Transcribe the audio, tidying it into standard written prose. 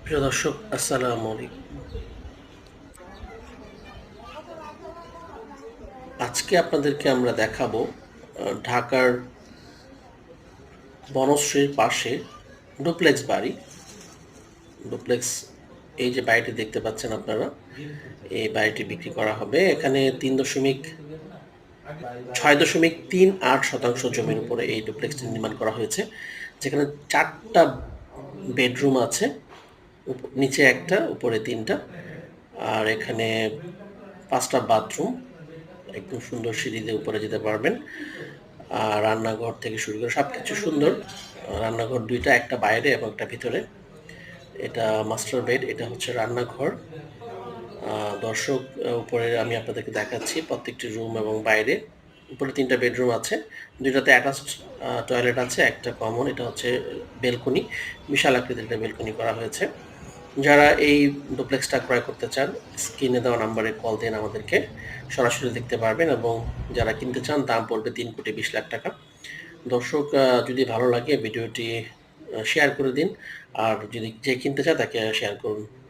প্রিয় দর্শক, আসসালামু আলাইকুম। আজকে আপনাদেরকে আমরা দেখাবো ঢাকার বনশ্রীর পাশে ডুপ্লেক্স বাড়ি। ডুপ্লেক্স, এই যে বাড়িটি দেখতে পাচ্ছেন আপনারা, এই বাড়িটি বিক্রি করা হবে। এখানে 6.38 শতাংশ জমির উপরে এই ডুপ্লেক্সটি নির্মাণ করা হয়েছে, যেখানে 4টা বেডরুম আছে, নিচে একটা, উপরে 3টা। আর এখানে 5টা বাথরুম, একদম সুন্দর সিঁড়ি দিয়ে উপরে যেতে পারবেন। আর রান্নাঘর থেকে শুরু করে সব কিছু সুন্দর। রান্নাঘর 2টা, একটা বাইরে এবং একটা ভিতরে। এটা মাস্টার বেড, এটা হচ্ছে রান্নাঘর। দর্শক, উপরে আমি আপনাদেরকে দেখাচ্ছি প্রত্যেকটি রুম এবং বাইরে। উপরে 3টা বেডরুম আছে, 2টাতে অ্যাটাচড টয়লেট আছে, একটা কমন। এটা হচ্ছে বেলকনি, বিশাল আকৃতির একটা বেলকনি করা হয়েছে। যারা এই ডুপ্লেক্সটা ক্রয় করতে চান, স্ক্রিনে দেওয়া নাম্বারে কল দিন, আমাদেরকে সরাসরি দেখতে পারবেন। এবং যারা কিনতে চান, দাম পড়বে 3,20,00,000 টাকা। দর্শক, যদি ভালো লাগে ভিডিওটি শেয়ার করে দিন। আর যদি যে কিনতে চায় তাকে শেয়ার করুন।